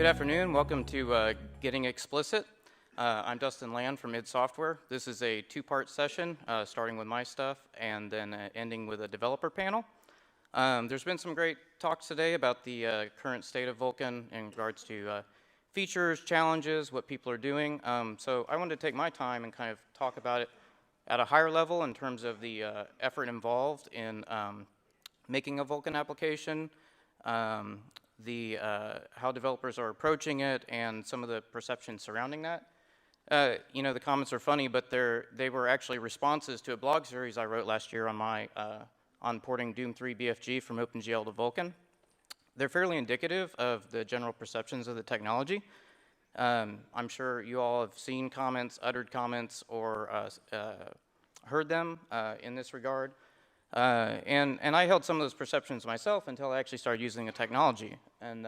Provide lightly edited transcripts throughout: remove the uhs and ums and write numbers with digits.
Good afternoon. Welcome to Getting Explicit. I'm Dustin Land from id Software. This is a two-part session, starting with my stuff and then ending with a developer panel. There's been some great talks today about the current state of Vulkan in regards to features, challenges, what people are doing. So I wanted to take my time and kind of talk about it at a higher level in terms of the effort involved in making a Vulkan application, how developers are approaching it, and some of the perceptions surrounding that. The comments are funny, but they were actually responses to a blog series I wrote last year on my on porting Doom 3 BFG from OpenGL to Vulkan. They're fairly indicative of the general perceptions of the technology. I'm sure you all have seen comments, uttered comments, or heard them in this regard. And I held some of those perceptions myself until I actually started using the technology. And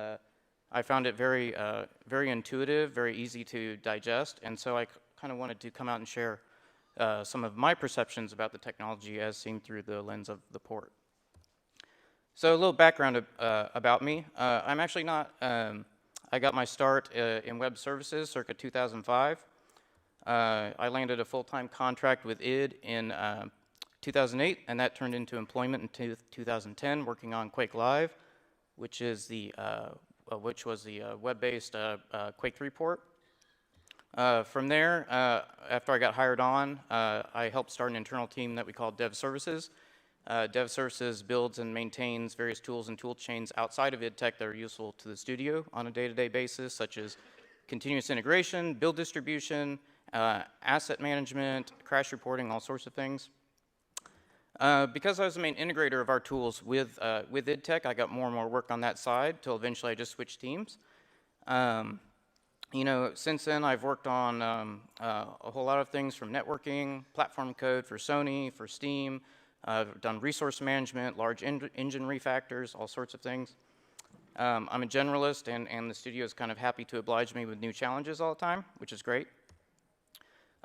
I found it very, very intuitive, very easy to digest. And so I kind of wanted to come out and share some of my perceptions about the technology as seen through the lens of the port. So a little background about me. I'm actually not, I got my start in web services circa 2005. I landed a full-time contract with id in 2008, and that turned into employment in 2010, working on Quake Live, which was the web-based Quake 3 port. From there, after I got hired on, I helped start an internal team that we call Dev Services. Dev Services builds and maintains various tools and tool chains outside of id Tech that are useful to the studio on a day-to-day basis, such as continuous integration, build distribution, asset management, crash reporting, all sorts of things. Because I was the main integrator of our tools with id Tech, I got more and more work on that side till eventually I just switched teams. Since then I've worked on a whole lot of things from networking, platform code for Sony, for Steam. I've done resource management, large engine refactors, all sorts of things. I'm a generalist, and the studio is kind of happy to oblige me with new challenges all the time, which is great.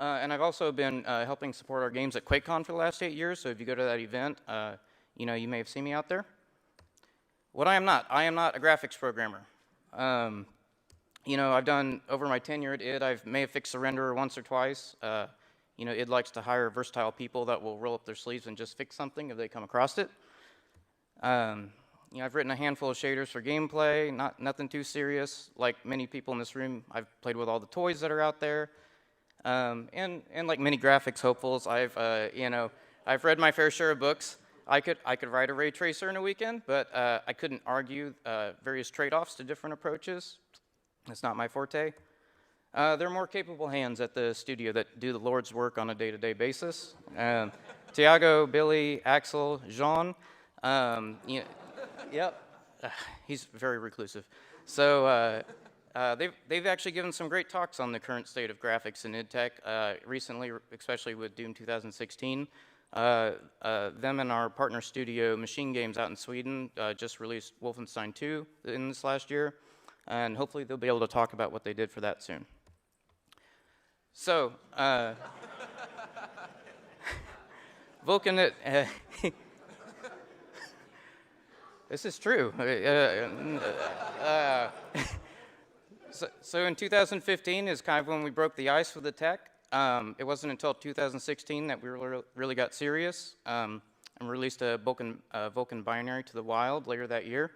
And I've also been helping support our games at QuakeCon for the last 8 years, so if you go to that event, you may have seen me out there. What I am not a graphics programmer. I've done, over my tenure at id, I may have fixed a renderer once or twice. id likes to hire versatile people that will roll up their sleeves and just fix something if they come across it. I've written a handful of shaders for gameplay, nothing too serious. Like many people in this room, I've played with all the toys that are out there. And like many graphics hopefuls, I've read my fair share of books. I could write a ray tracer in a weekend, but I couldn't argue various trade-offs to different approaches. That's not my forte. There are more capable hands at the studio that do the Lord's work on a day-to-day basis. Tiago, Billy, Axel, Jean. Yep, he's very reclusive. So they've actually given some great talks on the current state of graphics in id Tech recently, especially with Doom 2016. Them and our partner studio, Machine Games out in Sweden, just released Wolfenstein 2 in this last year, and hopefully they'll be able to talk about what they did for that soon. So, Vulkan, this is true. So in 2015 is kind of when we broke the ice with the tech. It wasn't until 2016 that we really got serious and released a Vulkan binary to the wild later that year.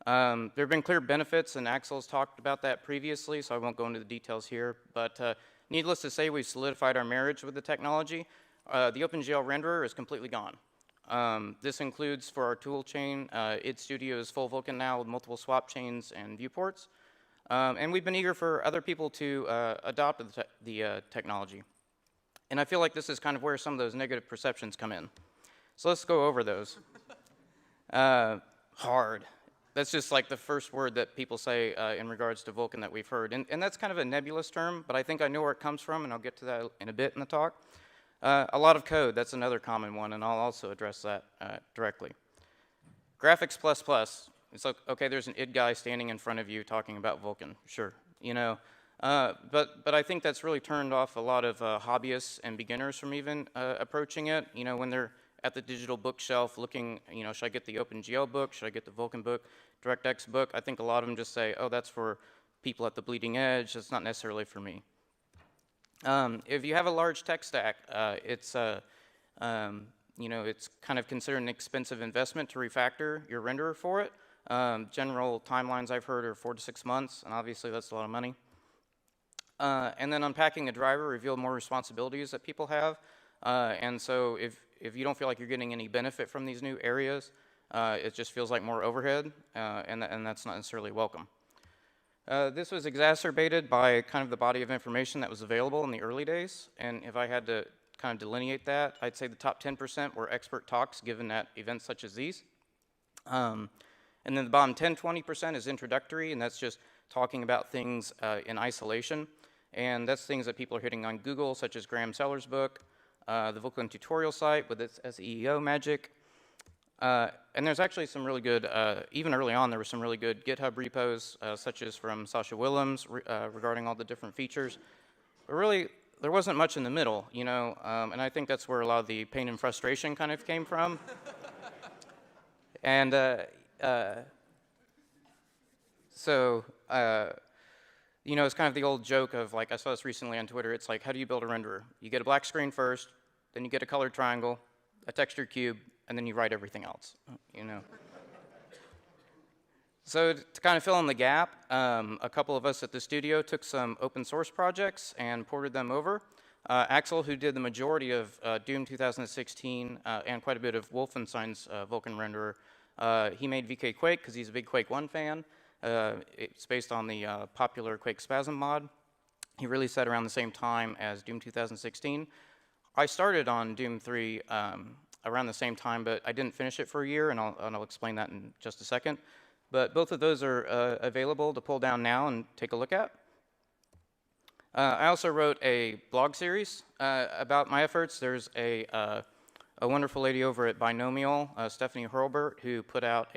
There have been clear benefits, and Axel's talked about that previously, so I won't go into the details here. But needless to say, we've solidified our marriage with the technology. The OpenGL renderer is completely gone. This includes, for our tool chain, id Studio is full Vulkan now with multiple swap chains and viewports. And we've been eager for other people to adopt the technology. And I feel like this is kind of where some of those negative perceptions come in. So let's go over those. Hard. That's just like the first word that people say in regards to Vulkan that we've heard. And that's kind of a nebulous term, but I think I know where it comes from, and I'll get to that in a bit in the talk. A lot of code, that's another common one, and I'll also address that directly. Graphics plus. It's like, okay, there's an id guy standing in front of you talking about Vulkan, sure, but I think that's really turned off a lot of hobbyists and beginners from even approaching it. When they're at the digital bookshelf looking, should I get the OpenGL book? Should I get the Vulkan book, DirectX book? I think a lot of them just say, oh, that's for people at the bleeding edge. That's not necessarily for me. If you have a large tech stack, it's kind of considered an expensive investment to refactor your renderer for it. General timelines I've heard are 4 to 6 months, and obviously that's a lot of money. And then unpacking a driver revealed more responsibilities that people have. And so if you don't feel like you're getting any benefit from these new areas, it just feels like more overhead, and that's not necessarily welcome. This was exacerbated by kind of the body of information that was available in the early days. And if I had to kind of delineate that, I'd say the top 10% were expert talks given at events such as these. And then the bottom 20% is introductory, and that's just talking about things in isolation. And that's things that people are hitting on Google, such as Graham Seller's book, the Vulkan tutorial site with its SEO magic. And there's actually some really good, even early on, there were some really good GitHub repos, such as from Sasha Willems regarding all the different features. But really, there wasn't much in the middle, you know, and I think that's where a lot of the pain and frustration kind of came from. And you know, it's kind of the old joke of, like, I saw this recently on Twitter, it's like, how do you build a renderer? You get a black screen first, then you get a colored triangle, a textured cube, and then you write everything else, you know. So to kind of fill in the gap, a couple of us at the studio took some open source projects and ported them over. Axel, who did the majority of Doom 2016 and quite a bit of Wolfenstein's Vulkan renderer, he made VK Quake because he's a big Quake 1 fan. It's based on the popular Quake Spasm mod. He released that around the same time as Doom 2016. I started on Doom 3 around the same time, but I didn't finish it for a year, and I'll explain that in just a second. But both of those are available to pull down now and take a look at. I also wrote a blog series about my efforts. There's a wonderful lady over at Binomial, Stephanie Hurlbert, who put out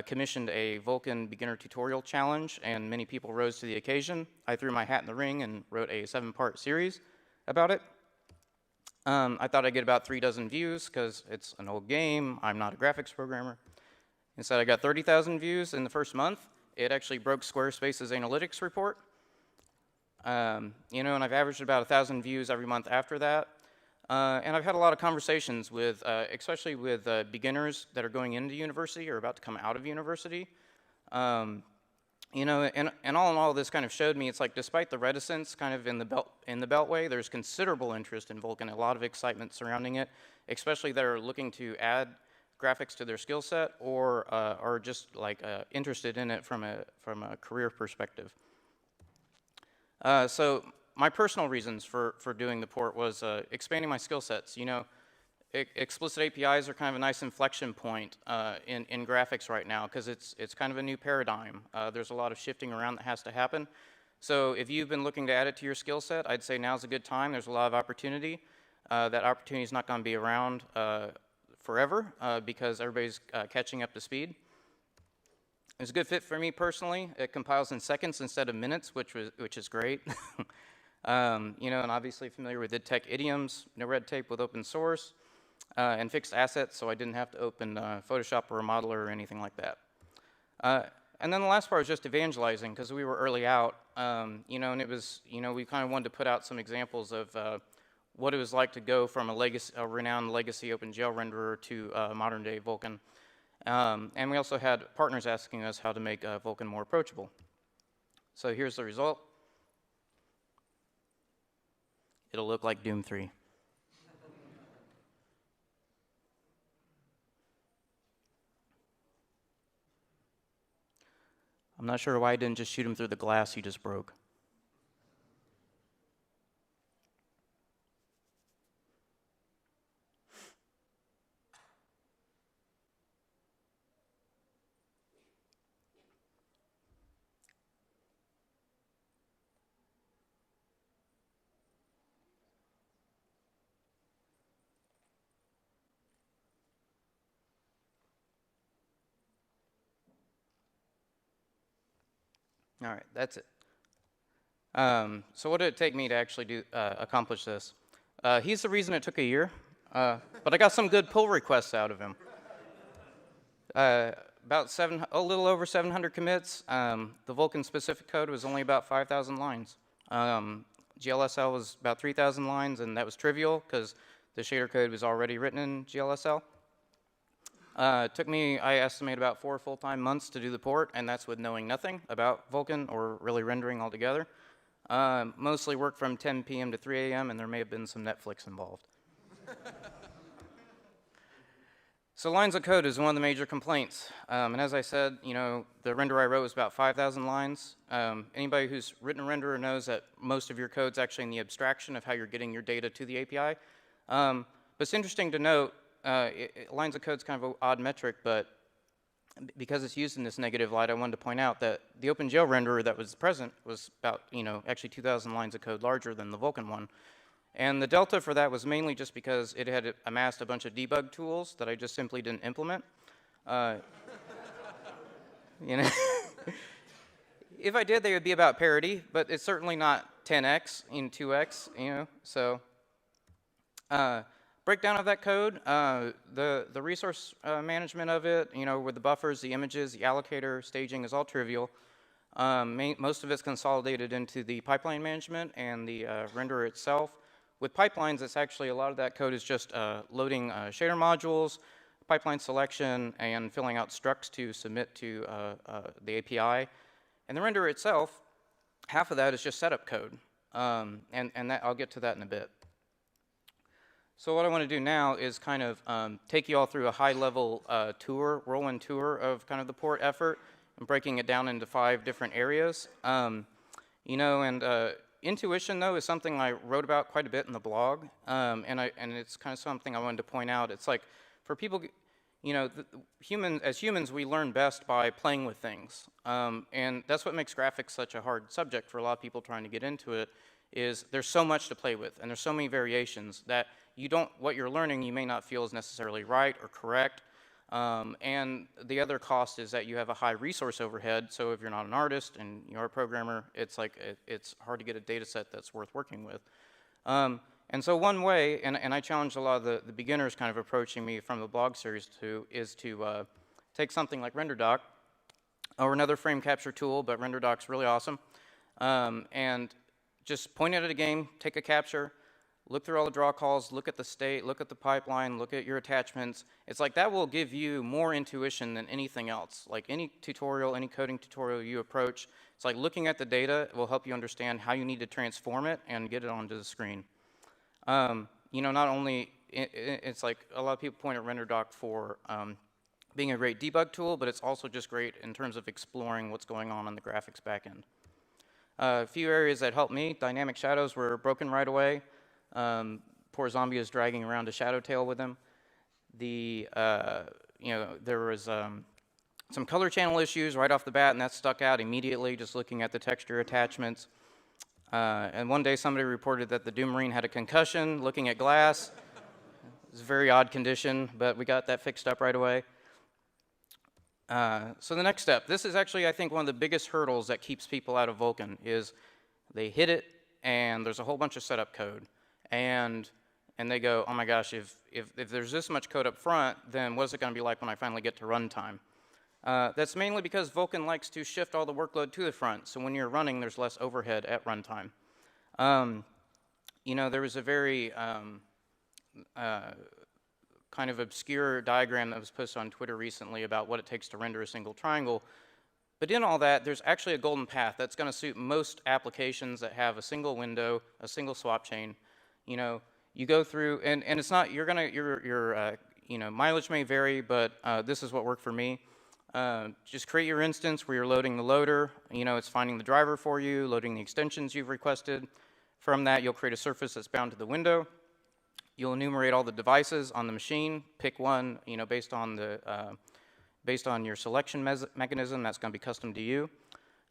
commissioned a Vulkan beginner tutorial challenge, and many people rose to the occasion. I threw my hat in the ring and wrote a 7-part series about it. I thought I'd get about 36 views because it's an old game. I'm not a graphics programmer. Instead, I got 30,000 views in the first month. It actually broke Squarespace's analytics report. You know, and I've averaged about 1,000 views every month after that. And I've had a lot of conversations with, especially with beginners that are going into university or about to come out of university. You know, and all in all, this kind of showed me it's like, despite the reticence kind of in the Beltway, there's considerable interest in Vulkan, a lot of excitement surrounding it, especially that are looking to add graphics to their skill set or are just like interested in it from a career perspective. So my personal reasons for doing the port was expanding my skill sets. You know, explicit APIs are kind of a nice inflection point in graphics right now because it's kind of a new paradigm. There's a lot of shifting around that has to happen. So if you've been looking to add it to your skill set, I'd say now's a good time. There's a lot of opportunity. That opportunity is not going to be around forever because everybody's catching up to speed. It's a good fit for me personally. It compiles in seconds instead of minutes, which is great. You know, and obviously familiar with id tech idioms, no red tape with open source, and fixed assets, so I didn't have to open Photoshop or a modeler or anything like that. And then the last part was just evangelizing, because we were early out, you know, and it was, you know, we kind of wanted to put out some examples of what it was like to go from a renowned legacy OpenGL renderer to modern day Vulkan. And we also had partners asking us how to make Vulkan more approachable. So here's the result. It'll look like Doom 3. I'm not sure why I didn't just shoot him through the glass he just broke. All right, that's it. So what did it take me to actually accomplish this? He's the reason it took a year, but I got some good pull requests out of him. a little over 700 commits. The Vulkan specific code was only about 5,000 lines. GLSL was about 3,000 lines, and that was trivial because the shader code was already written in GLSL. It took me, I estimate, about 4 full-time months to do the port, and that's with knowing nothing about Vulkan or really rendering altogether. Mostly worked from 10 p.m. to 3 a.m., and there may have been some Netflix involved. So lines of code is one of the major complaints. And as I said, the render I wrote was about 5,000 lines. Anybody who's written a renderer knows that most of your code's actually in the abstraction of how you're getting your data to the API. But it's interesting to note, lines of code's kind of an odd metric, but because it's used in this negative light, I wanted to point out that the OpenGL renderer that was present was about, actually 2,000 lines of code larger than the Vulkan one. And the delta for that was mainly just because it had amassed a bunch of debug tools that I just simply didn't implement. If I did, they would be about parity, but it's certainly not 10x in 2x, so. Breakdown of that code, the resource management of it, with the buffers, the images, the allocator, staging is all trivial. Most of it's consolidated into the pipeline management and the renderer itself. With pipelines, it's actually a lot of that code is just loading shader modules, pipeline selection, and filling out structs to submit to the API. And the renderer itself, half of that is just setup code. And that, I'll get to that in a bit. So what I want to do now is kind of take you all through a high-level whirlwind tour of kind of the port effort, and breaking it down into 5 different areas. Intuition, though, is something I wrote about quite a bit in the blog, and it's kind of something I wanted to point out. It's like, for people, as humans, we learn best by playing with things, and that's what makes graphics such a hard subject for a lot of people trying to get into it, is there's so much to play with, and there's so many variations that what you're learning you may not feel is necessarily right or correct. And the other cost is that you have a high resource overhead, so if you're not an artist and you're a programmer, it's like it's hard to get a data set that's worth working with. And so one way, and I challenge a lot of the beginners kind of approaching me from the blog series is to take something like RenderDoc, or another frame capture tool, but RenderDoc's really awesome, and just point it at a game, take a capture, look through all the draw calls, look at the state, look at the pipeline, look at your attachments. It's like that will give you more intuition than anything else. Like any tutorial, any coding tutorial you approach, it's like looking at the data will help you understand how you need to transform it and get it onto the screen. Not only, it's like a lot of people point at RenderDoc for being a great debug tool, but it's also just great in terms of exploring what's going on the graphics backend. A few areas that helped me, dynamic shadows were broken right away. Poor zombie is dragging around a shadow tail with him. There was some color channel issues right off the bat, and that stuck out immediately just looking at the texture attachments. And one day somebody reported that the Doom Marine had a concussion looking at glass. It was a very odd condition, but we got that fixed up right away. So the next step, this is actually, I think, one of the biggest hurdles that keeps people out of Vulkan, is they hit it, and there's a whole bunch of setup code. And they go, oh my gosh, if there's this much code up front, then what's it going to be like when I finally get to runtime? That's mainly because Vulkan likes to shift all the workload to the front, so when you're running, there's less overhead at runtime. There was a very kind of obscure diagram that was posted on Twitter recently about what it takes to render a single triangle. But in all that, there's actually a golden path that's going to suit most applications that have a single window, a single swap chain. You go through, and it's not, your mileage may vary, but this is what worked for me. Just create your instance where you're loading the loader. It's finding the driver for you, loading the extensions you've requested. From that, you'll create a surface that's bound to the window. You'll enumerate all the devices on the machine. Pick one, based on your selection mechanism that's going to be custom to you.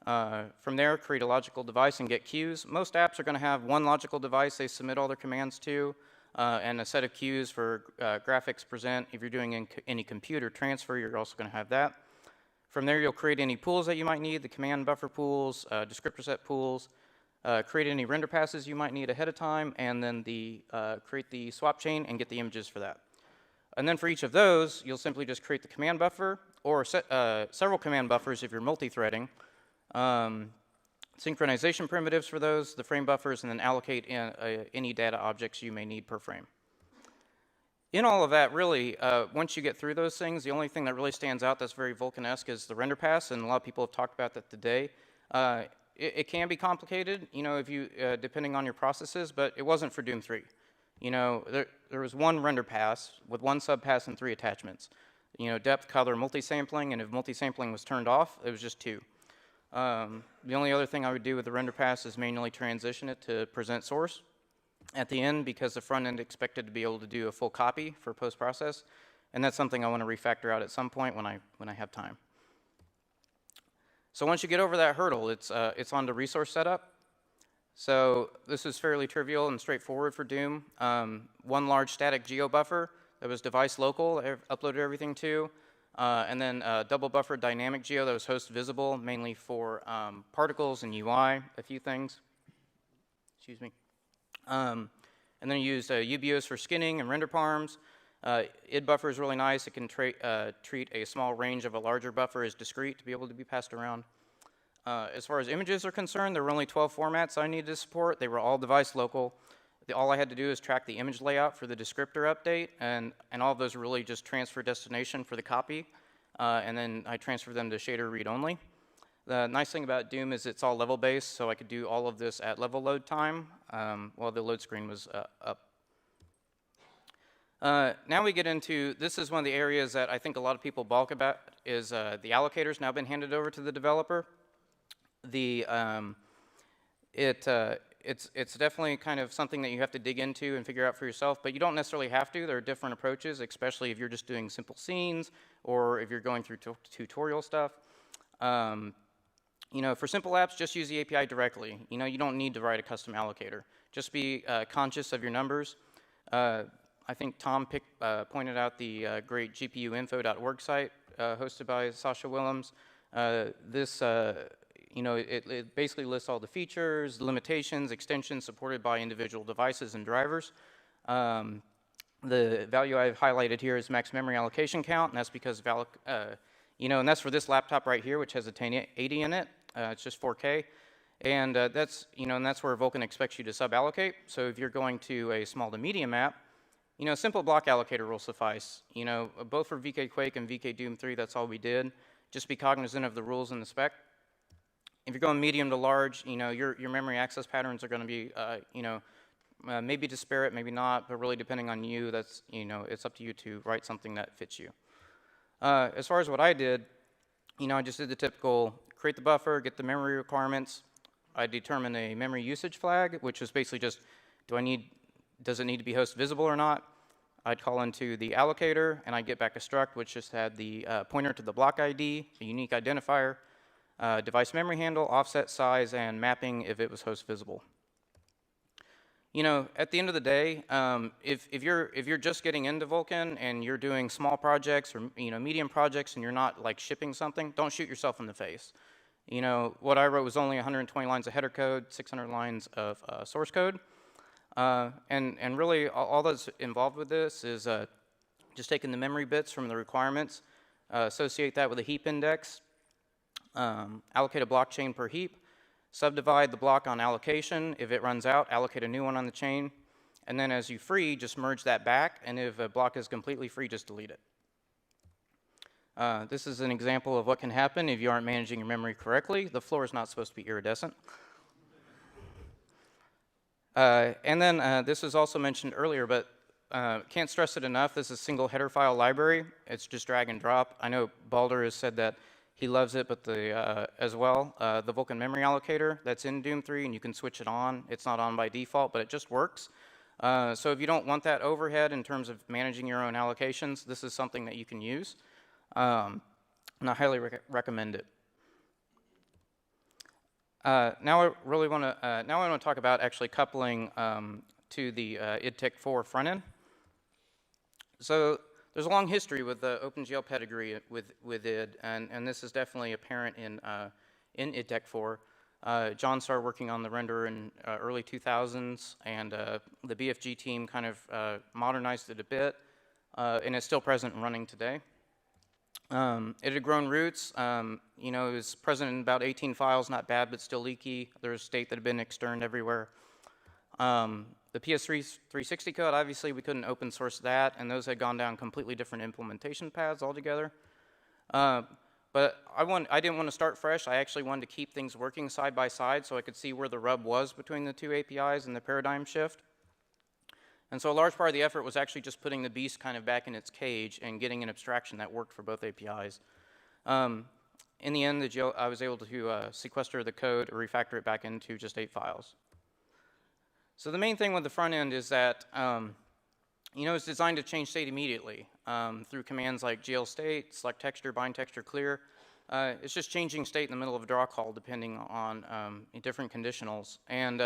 From there, create a logical device and get queues. Most apps are going to have one logical device they submit all their commands to, and a set of queues for graphics present. If you're doing any computer transfer, you're also going to have that. From there, you'll create any pools that you might need, the command buffer pools, descriptor set pools, create any render passes you might need ahead of time, and then create the swap chain and get the images for that. And then for each of those, you'll simply just create the command buffer, or several command buffers if you're multi-threading, synchronization primitives for those, the frame buffers, and then allocate any data objects you may need per frame. In all of that, really, once you get through those things, the only thing that really stands out that's very Vulkan-esque is the render pass, and a lot of people have talked about that today. It can be complicated, you know, if you depending on your processes, but it wasn't for Doom 3. You know, there was one render pass with one subpass and 3 attachments. You know, depth, color, multi-sampling, and if multi-sampling was turned off, it was just 2. The only other thing I would do with the render pass is manually transition it to present source at the end, because the front end expected to be able to do a full copy for post-process, and that's something I want to refactor out at some point when I have time. So once you get over that hurdle, it's on to resource setup. So this is fairly trivial and straightforward for Doom. One large static geo buffer that was device local, uploaded everything to, and then double buffer dynamic geo that was host visible, mainly for particles and UI, a few things. Excuse me. And then you used UBOs for skinning and render parms. id buffer is really nice. It can treat a small range of a larger buffer as discrete to be able to be passed around. As far as images are concerned, there were only 12 formats I needed to support. They were all device local. All I had to do is track the image layout for the descriptor update, and all of those are really just transfer destination for the copy, and then I transfer them to shader read only. The nice thing about Doom is it's all level based, so I could do all of this at level load time while the load screen was up. Now we get into, this is one of the areas that I think a lot of people balk about, is the allocator's now been handed over to the developer. It's definitely kind of something that you have to dig into and figure out for yourself, but you don't necessarily have to. There are different approaches, especially if you're just doing simple scenes or if you're going through tutorial stuff. You know, for simple apps, just use the API directly. You know, you don't need to write a custom allocator. Just be conscious of your numbers. I think Tom pointed out the great gpuinfo.org site hosted by Sasha Willems. You know, it basically lists all the features, limitations, extensions supported by individual devices and drivers. The value I've highlighted here is max memory allocation count, and that's because, you know, and that's for this laptop right here, which has a 1080 in it. It's just 4K, and that's, you know, and that's where Vulkan expects you to sub-allocate. So if you're going to a small to medium app, you know, simple block allocator will suffice. You know, both for VK Quake and VK Doom 3, that's all we did. Just be cognizant of the rules in the spec. If you're going medium to large, you know, your memory access patterns are going to be, you know, maybe disparate, maybe not, but really depending on you, that's, you know, it's up to you to write something that fits you. As far as what I did, you know, I just did the typical create the buffer, get the memory requirements. I determined a memory usage flag, which was basically just, does it need to be host visible or not? I'd call into the allocator, and I'd get back a struct, which just had the pointer to the block ID, a unique identifier, device memory handle, offset size, and mapping if it was host visible. You know, at the end of the day, if you're just getting into Vulkan and you're doing small projects or, you know, medium projects and you're not like shipping something, don't shoot yourself in the face. You know, what I wrote was only 120 lines of header code, 600 lines of source code, and really all that's involved with this is just taking the memory bits from the requirements, associate that with a heap index, allocate a block chain per heap, subdivide the block on allocation. If it runs out, allocate a new one on the chain, and then as you free, just merge that back, and if a block is completely free, just delete it. This is an example of what can happen if you aren't managing your memory correctly. The floor is not supposed to be iridescent. And then this was also mentioned earlier, but can't stress it enough. This is a single header file library. It's just drag and drop. I know Balder has said that he loves it, but as well, the Vulkan memory allocator that's in Doom 3, and you can switch it on. It's not on by default, but it just works. So if you don't want that overhead in terms of managing your own allocations, this is something that you can use. And I highly recommend it. Now I really want to talk about actually coupling to the idTech4 front end. So there's a long history with the OpenGL pedigree with id, and this is definitely apparent in idTech4. John started working on the render in early 2000s, and the BFG team kind of modernized it a bit, and it's still present and running today. It had grown roots. You know, it was present in about 18 files, not bad, but still leaky. There was state that had been externed everywhere. The PS3 360 code, obviously, we couldn't open source that, and those had gone down completely different implementation paths altogether. But I didn't want to start fresh. I actually wanted to keep things working side by side so I could see where the rub was between the two APIs and the paradigm shift. And so a large part of the effort was actually just putting the beast kind of back in its cage and getting an abstraction that worked for both APIs. In the end, I was able to sequester the code or refactor it back into just 8 files. So the main thing with the front end is that you know, it's designed to change state immediately through commands like GL state, select texture, bind texture, clear. It's just changing state in the middle of a draw call depending on different conditionals. And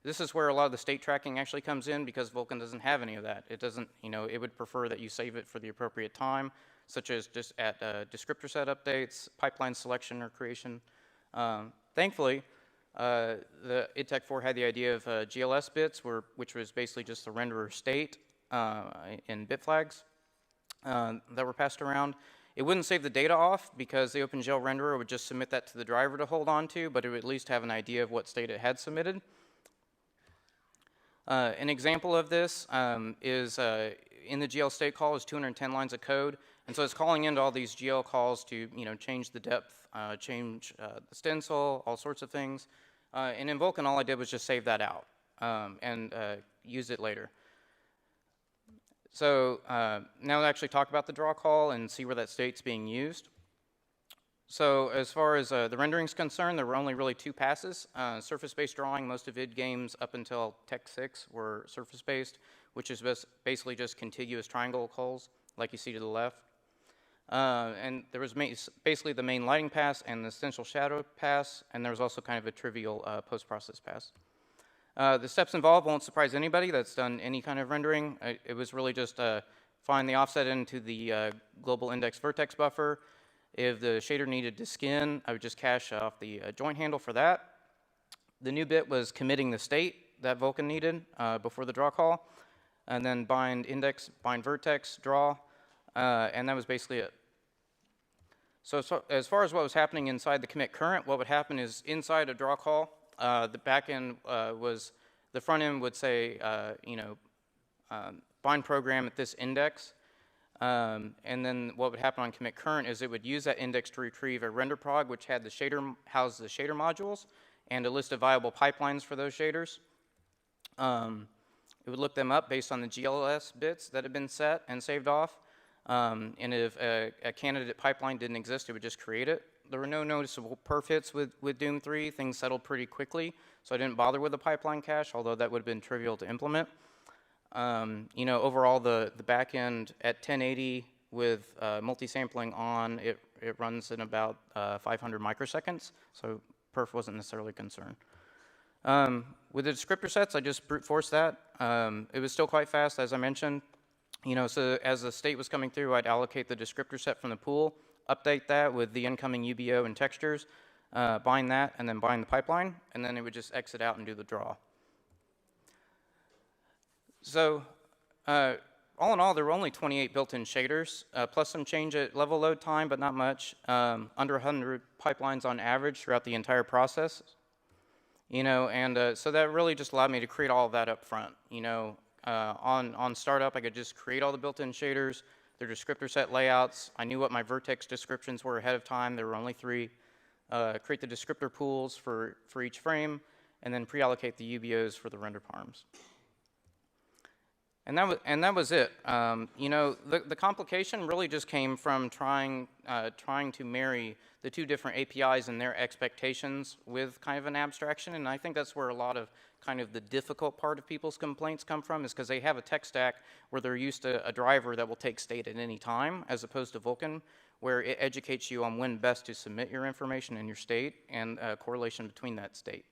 this is where a lot of the state tracking actually comes in because Vulkan doesn't have any of that. It doesn't, you know, it would prefer that you save it for the appropriate time, such as just at descriptor set updates, pipeline selection or creation. Thankfully, the IDTech 4 had the idea of GLS bits, which was basically just the renderer state in bit flags that were passed around. It wouldn't save the data off because the OpenGL renderer would just submit that to the driver to hold on to, but it would at least have an idea of what state it had submitted. An example of this is in the GL state call is 210 lines of code, and so it's calling into all these GL calls to, you know, change the depth, change the stencil, all sorts of things. And in Vulkan, all I did was just save that out and use it later. So now we'll actually talk about the draw call and see where that state's being used. So as far as the rendering is concerned, there were only really 2 passes. Surface-based drawing, most of id games up until Tech 6 were surface-based, which is basically just contiguous triangle calls, like you see to the left. And there was basically the main lighting pass and the stencil shadow pass, and there was also kind of a trivial post-process pass. The steps involved won't surprise anybody that's done any kind of rendering. It was really just find the offset into the global index vertex buffer. If the shader needed to skin, I would just cache off the joint handle for that. The new bit was committing the state that Vulkan needed before the draw call, and then bind index, bind vertex, draw, and that was basically it. So as far as what was happening inside the commit current, what would happen is inside a draw call, the back end was, the front end would say, you know, bind program at this index. And then what would happen on commit current is it would use that index to retrieve a render prog, which had the shader, housed the shader modules, and a list of viable pipelines for those shaders. It would look them up based on the GLS bits that had been set and saved off. And if a candidate pipeline didn't exist, it would just create it. There were no noticeable perf hits with Doom 3. Things settled pretty quickly, so I didn't bother with the pipeline cache, although that would have been trivial to implement. You know, overall, the back end at 1080 with multi-sampling on, it runs in about 500 microseconds, so perf wasn't necessarily a concern. With the descriptor sets, I just brute forced that. It was still quite fast, as I mentioned. You know, so as the state was coming through, I'd allocate the descriptor set from the pool, update that with the incoming UBO and textures, bind that, and then bind the pipeline, and then it would just exit out and do the draw. So all in all, there were only 28 built-in shaders, plus some change at level load time, but not much. Under 100 pipelines on average throughout the entire process. You know, and so that really just allowed me to create all of that up front. You know, on startup, I could just create all the built-in shaders, their descriptor set layouts. I knew what my vertex descriptions were ahead of time. There were only 3. Create the descriptor pools for each frame, and then pre-allocate the UBOs for the render parms. And that was it. You know, the complication really just came from trying to marry the 2 different APIs and their expectations with kind of an abstraction, and I think that's where a lot of kind of the difficult part of people's complaints come from, is because they have a tech stack where they're used to a driver that will take state at any time, as opposed to Vulkan, where it educates you on when best to submit your information in your state and correlation between that state.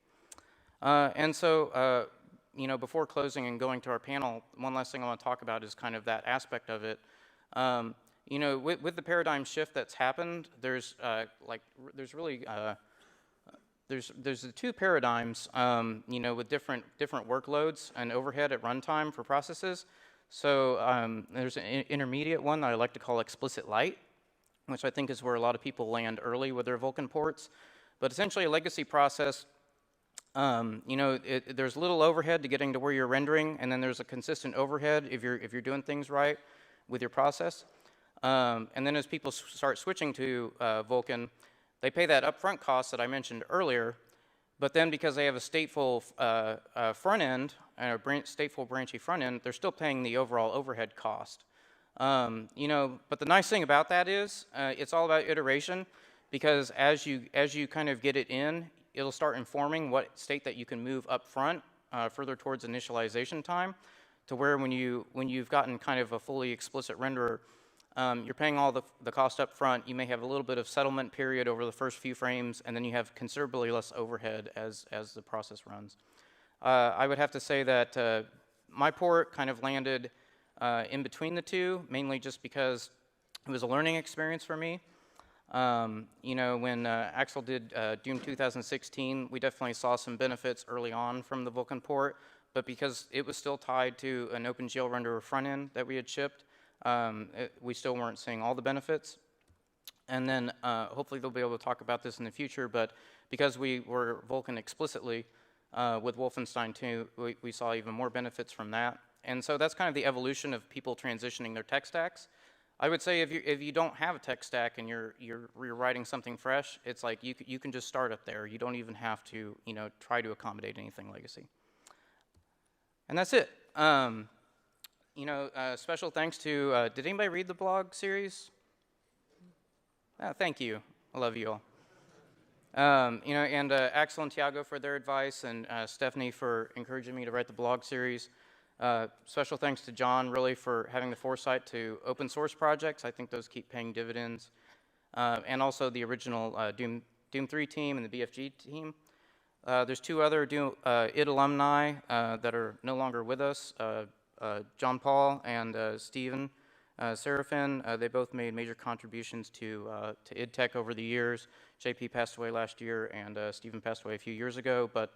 And so, you know, before closing and going to our panel, one last thing I want to talk about is kind of that aspect of it. You know, with the paradigm shift that's happened, there's really there's the 2 paradigms, you know, with different workloads and overhead at runtime for processes. So there's an intermediate one that I like to call explicit light, which I think is where a lot of people land early with their Vulkan ports. But essentially a legacy process, there's little overhead to getting to where you're rendering, and then there's a consistent overhead if you're doing things right with your process. And then as people start switching to Vulkan, they pay that upfront cost that I mentioned earlier, but then because they have a stateful front end, stateful branchy front end, they're still paying the overall overhead cost. But the nice thing about that is it's all about iteration, because as you kind of get it in, it'll start informing what state that you can move up front further towards initialization time, to where when you've gotten kind of a fully explicit renderer, you're paying all the cost up front. You may have a little bit of settlement period over the first few frames, and then you have considerably less overhead as the process runs. I would have to say that my port kind of landed in between the two, mainly just because it was a learning experience for me. When Axel did Doom 2016, we definitely saw some benefits early on from the Vulkan port, but because it was still tied to an OpenGL renderer front end that we had shipped, we still weren't seeing all the benefits. And then hopefully they'll be able to talk about this in the future, but because we were Vulkan explicitly with Wolfenstein 2, we saw even more benefits from that. And so that's kind of the evolution of people transitioning their tech stacks. I would say if you don't have a tech stack and you're writing something fresh, it's like you can just start up there. You don't even have to try to accommodate anything legacy. And that's it. Special thanks to, did anybody read the blog series? Thank you. I love you all. And Axel and Tiago for their advice, and Stephanie for encouraging me to write the blog series. Special thanks to John, really, for having the foresight to open source projects. I think those keep paying dividends. And also the original Doom 3 team and the BFG team. There's two other ID alumni that are no longer with us, John Paul and Stephen Seraphin. They both made major contributions to ID Tech over the years. JP passed away last year, and Stephen passed away a few years ago, but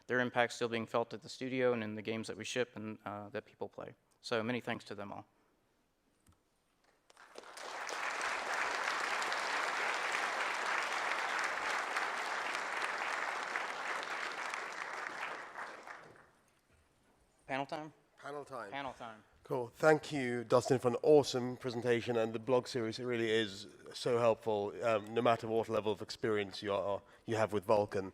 their impact's still being felt at the studio and in the games that we ship and that people play. So many thanks to them all. Panel time? Panel time. Panel time. Cool. Thank you, Dustin, for an awesome presentation, and the blog series, it really is so helpful, no matter what level of experience you have with Vulkan.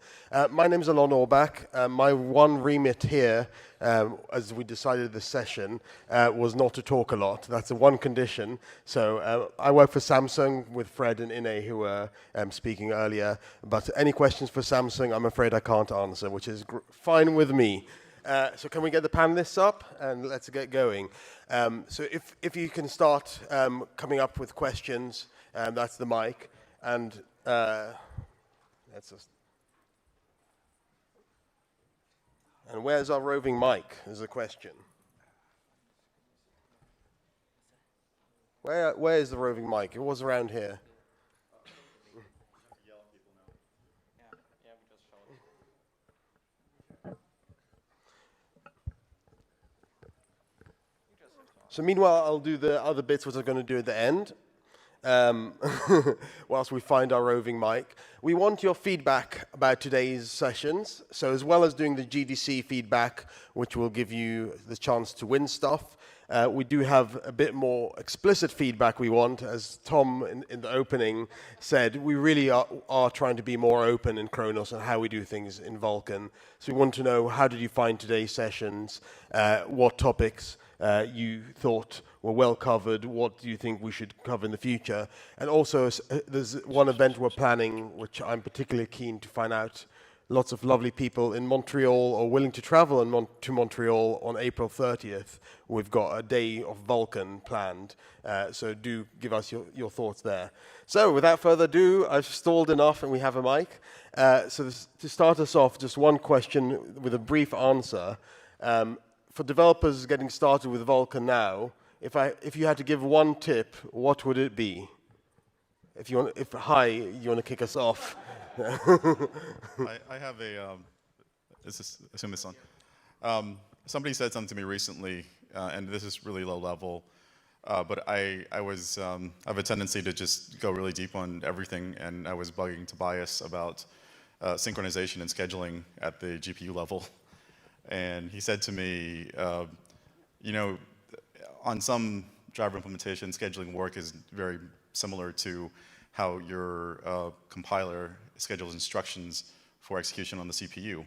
My name is Alon Orbach. My one remit here, as we decided this session, was not to talk a lot. That's the one condition. So I work for Samsung with Fred and Ine, who were speaking earlier. But any questions for Samsung, I'm afraid I can't answer, which is fine with me. So can we get the panelists up and let's get going. So if you can start coming up with questions, that's the mic, and let's just. And where's our roving mic? Is the question. Where is the roving mic? It was around here. So meanwhile, I'll do the other bits which I'm going to do at the end, whilst we find our roving mic. We want your feedback about today's sessions. So as well as doing the GDC feedback, which will give you the chance to win stuff, we do have a bit more explicit feedback we want. As Tom in the opening said, we really are trying to be more open in Kronos and how we do things in Vulkan. So we want to know, how did you find today's sessions? What topics you thought were well covered? What do you think we should cover in the future? And also, there's one event we're planning, which I'm particularly keen to find out. Lots of lovely people in Montreal are willing to travel to Montreal on April 30th. We've got a day of Vulkan planned, so do give us your thoughts there. So without further ado, I've stalled enough and we have a mic. So to start us off, just one question with a brief answer. For developers getting started with Vulkan now, if you had to give one tip, what would it be? If you want to kick us off. I have a. Assume this on. Somebody said something to me recently, and this is really low level. But I have a tendency to just go really deep on everything, and I was bugging Tobias about synchronization and scheduling at the GPU level. And he said to me, you know, on some driver implementation, scheduling work is very similar to how your compiler schedules instructions for execution on the CPU.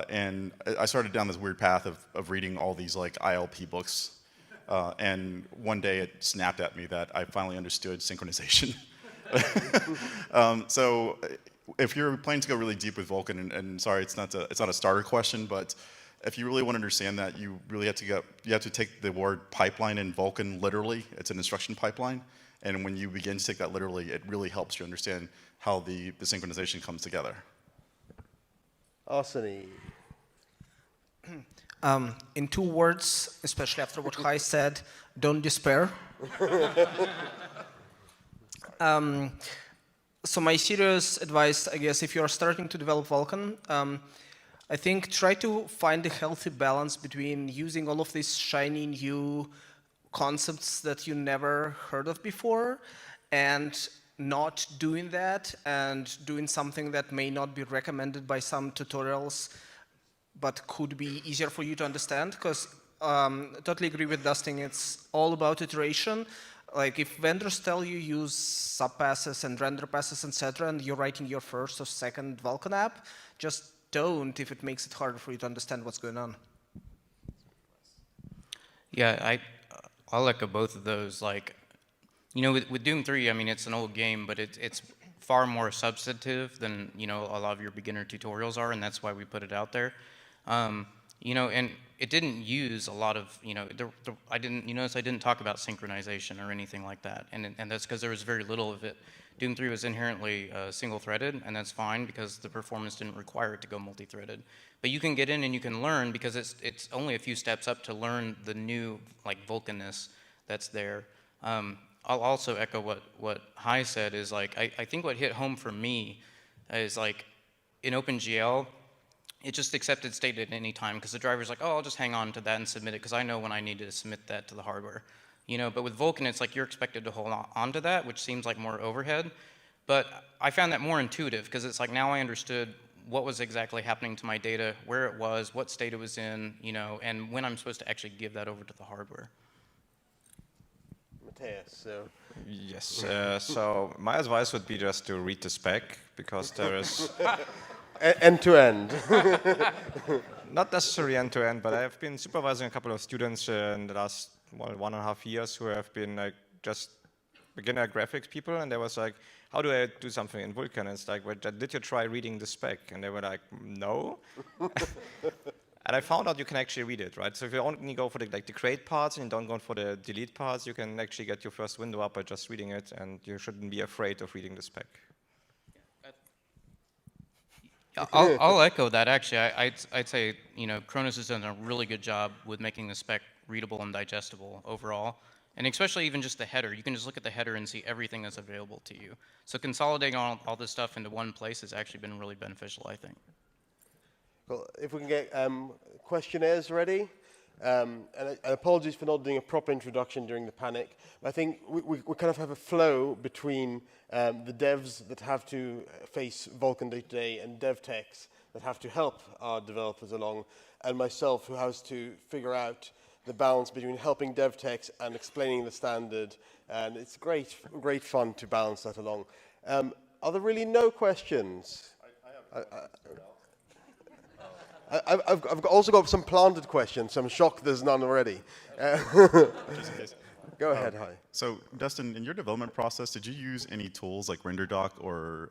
And I started down this weird path of reading all these like ILP books. And one day it snapped at me that I finally understood synchronization. So if you're planning to go really deep with Vulkan, and sorry, it's not a starter question, but if you really want to understand that, you really have to take the word pipeline in Vulkan literally. It's an instruction pipeline. And when you begin to take that literally, it really helps you understand how the synchronization comes together. Arseny. In 2 words, especially after what Kai said, don't despair. So my serious advice, I guess, if you're starting to develop Vulkan, I think try to find a healthy balance between using all of these shiny new concepts that you never heard of before and not doing that and doing something that may not be recommended by some tutorials but could be easier for you to understand, because totally agree with Dustin, it's all about iteration. Like if vendors tell you use subpasses and render passes, etc., and you're writing your first or second Vulkan app, just don't if it makes it harder for you to understand what's going on. Yeah, I'll echo both of those. Like, you know, with Doom 3, I mean, it's an old game, but it's far more substantive than, you know, a lot of your beginner tutorials are, and that's why we put it out there. You know, and it didn't use a lot of, you know, you notice I didn't talk about synchronization or anything like that, and that's because there was very little of it. Doom 3 was inherently single-threaded, and that's fine because the performance didn't require it to go multi-threaded. But you can get in and you can learn because it's only a few steps up to learn the new, like, Vulkan-ness that's there. I'll also echo what Hai said is, like, I think what hit home for me is, like, in OpenGL, it just accepted state at any time because the driver's like, oh, I'll just hang on to that and submit it because I know when I need to submit that to the hardware. You know, but with Vulkan, it's like you're expected to hold on to that, which seems like more overhead. But I found that more intuitive because it's like now I understood what was exactly happening to my data, where it was, what state it was in, you know, and when I'm supposed to actually give that over to the hardware. Matthias, so. Yes, so my advice would be just to read the spec, because there is... End to end. Not necessarily end to end, but I have been supervising a couple of students in the last 1.5 years who have been like just beginner graphics people, and they was like, how do I do something in Vulkan? And it's like, well, did you try reading the spec? And they were like, no. And I found out you can actually read it, right? So if you only go for the create parts and you don't go for the delete parts, you can actually get your first window up by just reading it, and you shouldn't be afraid of reading the spec. I'll echo that. Actually, I'd say, you know, Cronus has done a really good job with making the spec readable and digestible overall, and especially even just the header. You can just look at the header and see everything that's available to you. So consolidating all this stuff into one place has actually been really beneficial, I think. Well, if we can get questionnaires ready. And apologies for not doing a proper introduction during the panic. I think we kind of have a flow between the devs that have to face Vulkan day-to-day and dev techs that have to help our developers along, and myself who has to figure out the balance between helping dev techs and explaining the standard. And it's great fun to balance that along. Are there really no questions? I've also got some planted questions, so I'm shocked there's none already. Go ahead, Hai. So, Dustin, in your development process, did you use any tools like RenderDoc or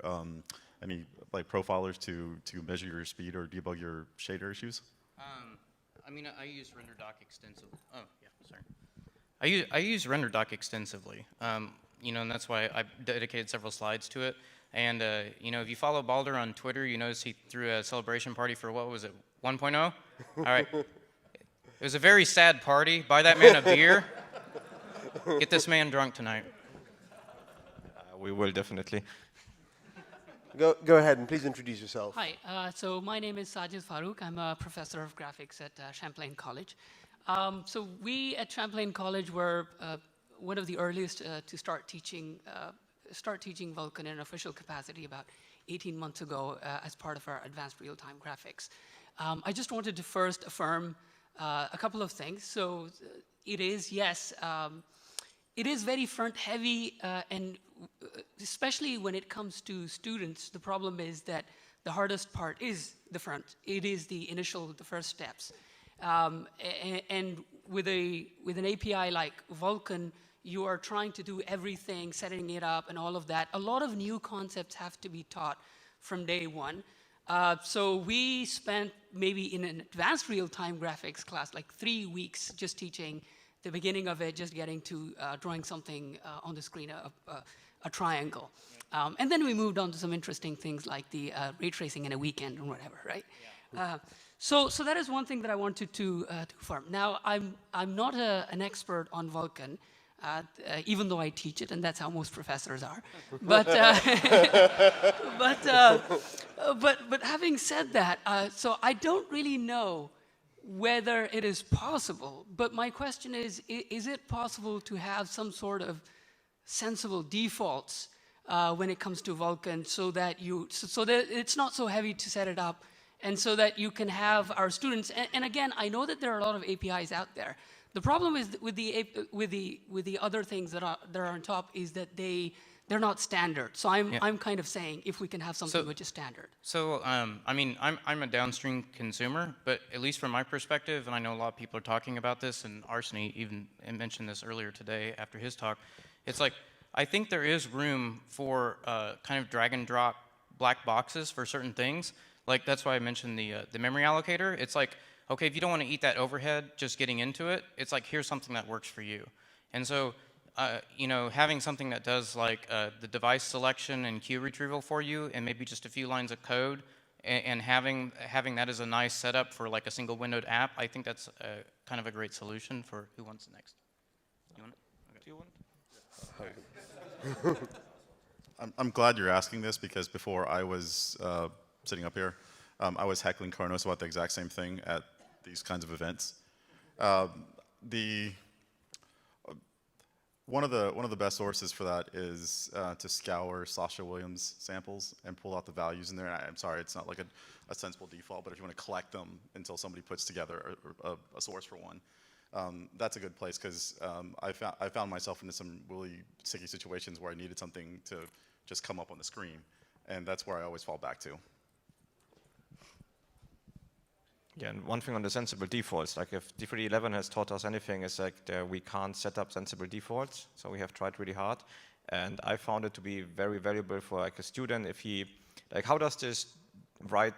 any like profilers to measure your speed or debug your shader issues? I mean, I use RenderDoc extensively. Oh, yeah, sorry. I use RenderDoc extensively. You know, and that's why I dedicated several slides to it. And, you know, if you follow Balder on Twitter, you notice he threw a celebration party for, what was it, 1.0? All right. It was a very sad party. Buy that man a beer. Get this man drunk tonight. We will definitely. Go ahead and please introduce yourself. Hi, so my name is Sajid Farooq. I'm a professor of graphics at Champlain College. So we at Champlain College were one of the earliest to start teaching Vulkan in an official capacity about 18 months ago as part of our advanced real-time graphics. I just wanted to first affirm a couple of things. So it is, yes, it is very front-heavy, and especially when it comes to students, the problem is that the hardest part is the front. It is the first steps. And with an API like Vulkan, you are trying to do everything, setting it up and all of that. A lot of new concepts have to be taught from day one. So we spent maybe in an advanced real-time graphics class, like 3 weeks just teaching the beginning of it, just getting to drawing something on the screen, a triangle. And then we moved on to some interesting things like the ray tracing in a weekend or whatever, right? Yeah. So that is one thing that I wanted to affirm. Now, I'm not an expert on Vulkan, even though I teach it, and that's how most professors are. But but having said that, so I don't really know whether it is possible. But my question is it possible to have some sort of sensible defaults when it comes to Vulkan, so that it's not so heavy to set it up, and so that you can have our students, and again, I know that there are a lot of APIs out there. The problem is with the other things that are on top is that they're not standard. So I'm kind of saying if we can have something which is standard. So I mean, I'm a downstream consumer, but at least from my perspective, and I know a lot of people are talking about this, and Arseny even mentioned this earlier today after his talk. It's like, I think there is room for kind of drag and drop black boxes for certain things. Like, that's why I mentioned the memory allocator. It's like, okay, if you don't want to eat that overhead just getting into it, it's like, here's something that works for you. And so, you know, having something that does like the device selection and queue retrieval for you, and maybe just a few lines of code, and having that as a nice setup for like a single windowed app, I think that's kind of a great solution for who wants it next. You want it? Okay. Do you want it? I'm glad you're asking this, because before I was sitting up here, I was heckling Kronos about the exact same thing at these kinds of events. One of the best sources for that is to scour Sasha Williams samples and pull out the values in there. I'm sorry, it's not like a sensible default, but if you want to collect them until somebody puts together a source for one, that's a good place, because I found myself into some really sticky situations where I needed something to just come up on the screen, and that's where I always fall back to. Yeah, and one thing on the sensible defaults, like if D311 has taught us anything, is like we can't set up sensible defaults, so we have tried really hard, and I found it to be very valuable for like a student if he, like, how does this write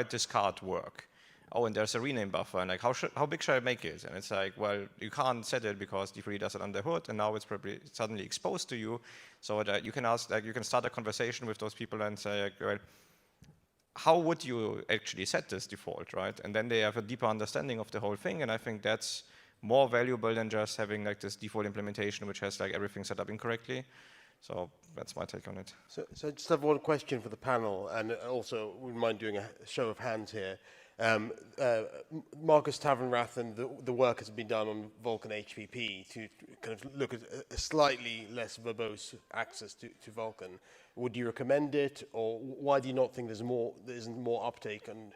discard work? Oh, and there's a rename buffer, and like how big should I make it? And it's like, well, you can't set it because D3 does it under the hood, and now it's probably suddenly exposed to you, so that you can ask, like, you can start a conversation with those people and say, like, well, how would you actually set this default, right? And then they have a deeper understanding of the whole thing, and I think that's more valuable than just having like this default implementation which has like everything set up incorrectly. So that's my take on it. So I just have one question for the panel, and also wouldn't mind doing a show of hands here. Marcus Tavernrath and the work has been done on Vulkan HPP to kind of look at a slightly less verbose access to Vulkan. Would you recommend it, or why do you not think there isn't more uptake and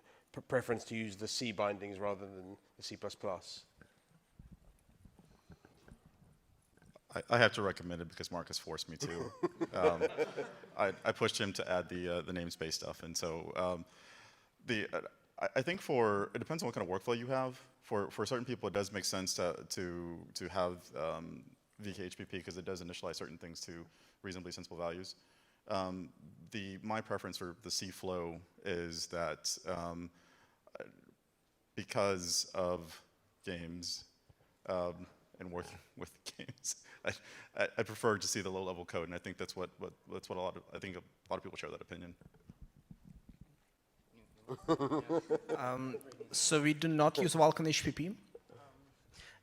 preference to use the C bindings rather than the C++? I have to recommend it because Marcus forced me to. I pushed him to add the namespace stuff, and so I think it depends on what kind of workflow you have. For certain people, it does make sense to have VKHPP, because it does initialize certain things to reasonably sensible values. My preference for the C flow is that because of games and working with games, I prefer to see the low-level code, and I think that's what a lot of people share that opinion. So we do not use Vulkan HPP,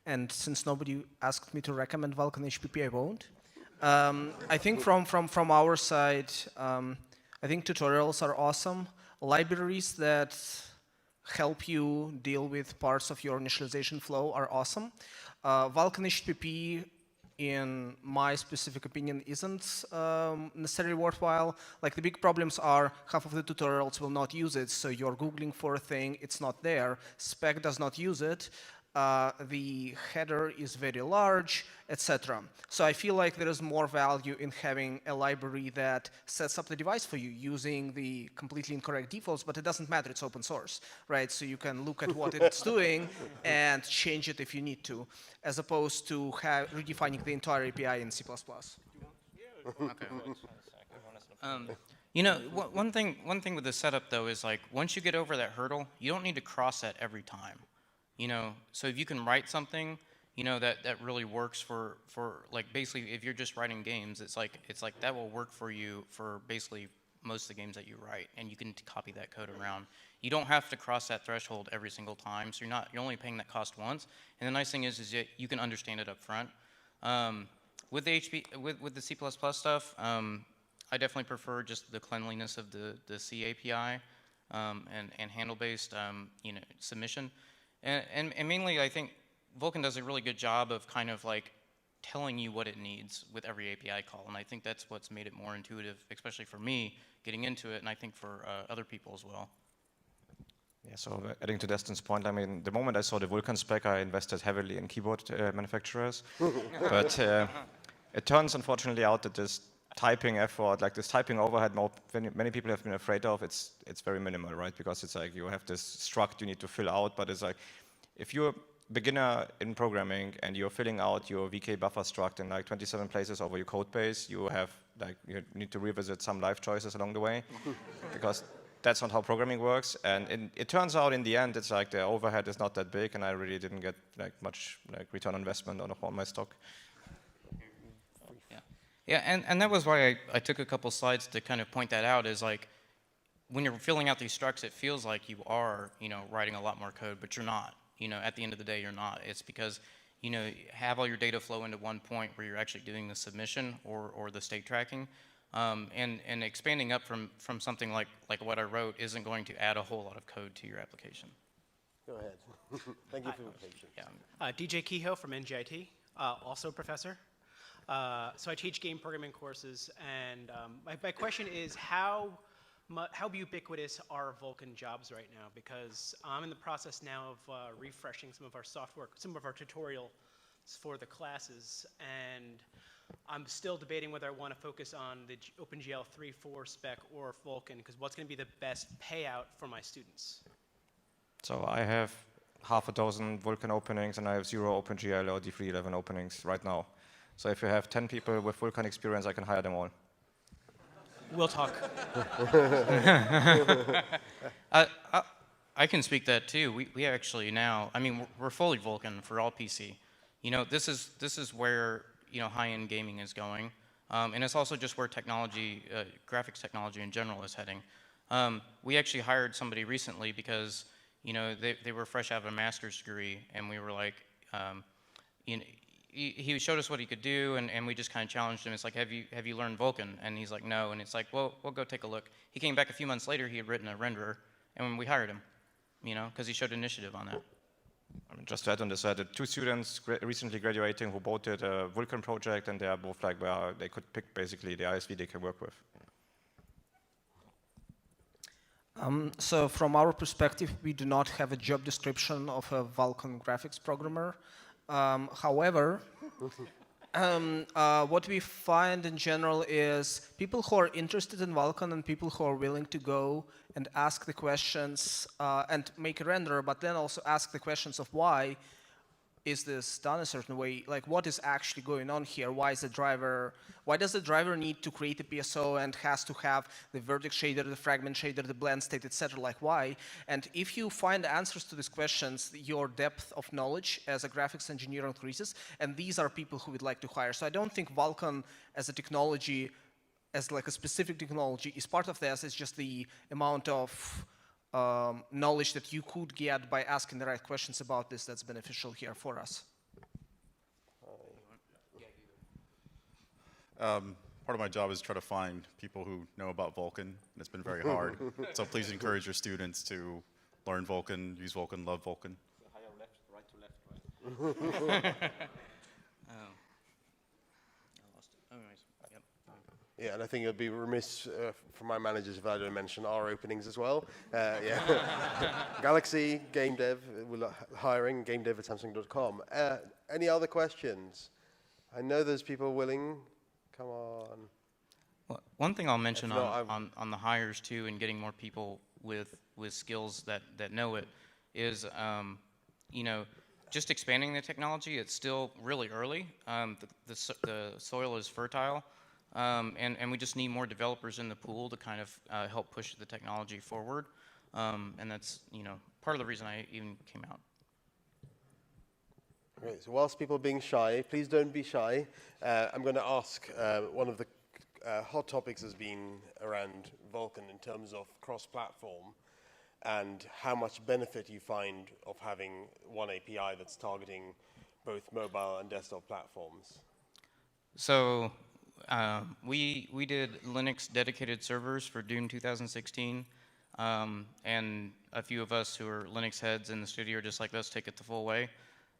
and since nobody asked me to recommend Vulkan HPP, I won't. I think from our side, I think tutorials are awesome. Libraries that help you deal with parts of your initialization flow are awesome. Vulkan HTTP, in my specific opinion, isn't necessarily worthwhile. Like, the big problems are half of the tutorials will not use it, so you're Googling for a thing, it's not there. Spec does not use it. The header is very large, etc. So I feel like there is more value in having a library that sets up the device for you using the completely incorrect defaults, but it doesn't matter, it's open source, right? So you can look at what it's doing and change it if you need to, as opposed to redefining the entire API in C++. You know, one thing with the setup though is, like, once you get over that hurdle, you don't need to cross that every time. You know, so if you can write something, you know, that really works for like, basically, if you're just writing games, it's like that will work for you for basically most of the games that you write, and you can copy that code around. You don't have to cross that threshold every single time, so you're only paying that cost once. And the nice thing is that you can understand it up front. With the with the C++ stuff, I definitely prefer just the cleanliness of the C API and handle-based you know, submission. And mainly, I think Vulkan does a really good job of kind of like telling you what it needs with every API call, and I think that's what's made it more intuitive, especially for me getting into it, and I think for other people as well. Yeah, so adding to Dustin's point, I mean, the moment I saw the Vulkan spec, I invested heavily in keyboard manufacturers. But it turns, unfortunately, out that this typing effort, like this typing overhead, many people have been afraid of, it's very minimal, right? Because it's like you have this struct you need to fill out, but it's like, if you're a beginner in programming and you're filling out your VK buffer struct in like 27 places over your code base, you need to revisit some life choices along the way, because that's not how programming works. And it turns out in the end, it's like the overhead is not that big, and I really didn't get like much like return on investment on my stock. Yeah, and that was why I took a couple slides to kind of point that out, is like, when you're filling out these structs, it feels like you are, you know, writing a lot more code, but you're not. You know, at the end of the day, you're not. It's because, you know, have all your data flow into one point where you're actually doing the submission or the state tracking. And expanding up from something like what I wrote isn't going to add a whole lot of code to your application. Go ahead. Thank you for your patience. Yeah. DJ Kehoe from NGIT, also a professor. So I teach game programming courses, and my question is, how ubiquitous are Vulkan jobs right now? Because I'm in the process now of refreshing some of our software, some of our tutorials for the classes, and I'm still debating whether I want to focus on the OpenGL 3.4 spec or Vulkan, because what's going to be the best payout for my students? So I have half a dozen Vulkan openings, and I have 0 OpenGL or D3.11 openings right now. So if you have 10 people with Vulkan experience, I can hire them all. We'll talk. I can speak that too. We actually now, I mean, we're fully Vulkan for all PC. You know, this is where, you know, high-end gaming is going, and it's also just where technology, graphics technology in general is heading. We actually hired somebody recently because, you know, they were fresh out of a master's degree, and we were like, you know, he showed us what he could do, and we just kind of challenged him. It's like, have you learned Vulkan? And he's like, no. And it's like, well, we'll go take a look. He came back a few months later. He had written a renderer, and we hired him, you know, because he showed initiative on that. I mean, just to add on this, I had 2 students recently graduating who both did a Vulkan project, and they are both like, well, they could pick basically the ISV they can work with. So from our perspective, we do not have a job description of a Vulkan graphics programmer. However, what we find in general is people who are interested in Vulkan and people who are willing to go and ask the questions and make a render, but then also ask the questions of why is this done a certain way? Like, what is actually going on here? Why does the driver need to create a PSO and has to have the vertex shader, the fragment shader, the blend state, etc.? Like, why? And if you find answers to these questions, your depth of knowledge as a graphics engineer increases, and these are people who we'd like to hire. So I don't think Vulkan as a technology, as like a specific technology, is part of this. It's just the amount of knowledge that you could get by asking the right questions about this that's beneficial here for us. Part of my job is to try to find people who know about Vulkan, and it's been very hard. So please encourage your students to learn Vulkan, use Vulkan, love Vulkan. Higher left, right to left, right. Yeah, and I think it would be remiss from my managers if I don't mention our openings as well. Yeah. Galaxy, game dev, we're hiring, game dev at Samsung.com. Any other questions? I know there's people willing. Come on. Well, one thing I'll mention If not, on the hires too, and getting more people with skills that know it, is you know, just expanding the technology. It's still really early. The soil is fertile, and we just need more developers in the pool to kind of help push the technology forward. And that's, you know, part of the reason I even came out. Great. So whilst people are being shy, please don't be shy. I'm going to ask, one of the hot topics has been around Vulkan in terms of cross-platform and how much benefit you find of having one API that's targeting both mobile and desktop platforms. So we did Linux dedicated servers for Dune 2016, and a few of us who are Linux heads in the studio are just like, let's take it the full way.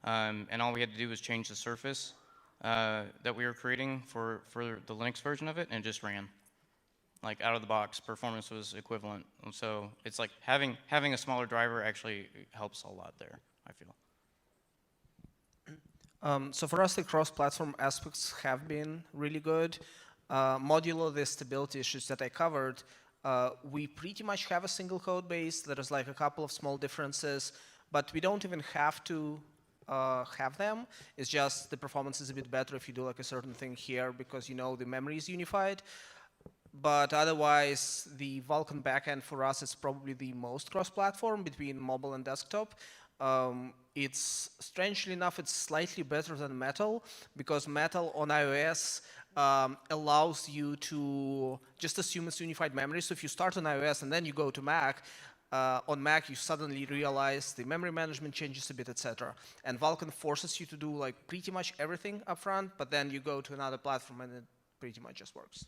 And all we had to do was change the surface that we were creating for the Linux version of it, and it just ran. Like out of the box, performance was equivalent. And so it's like having a smaller driver actually helps a lot there, I feel. So for us, the cross-platform aspects have been really good. Modulo the stability issues that I covered, we pretty much have a single code base. There is like a couple of small differences, but we don't even have to have them. It's just the performance is a bit better if you do like a certain thing here because you know the memory is unified. But otherwise, the Vulkan backend for us is probably the most cross-platform between mobile and desktop. It's strangely enough, it's slightly better than Metal because Metal on iOS allows you to just assume it's unified memory. So if you start on iOS and then you go to Mac, on Mac you suddenly realize the memory management changes a bit, etc. And Vulkan forces you to do like pretty much everything up front, but then you go to another platform and it pretty much just works.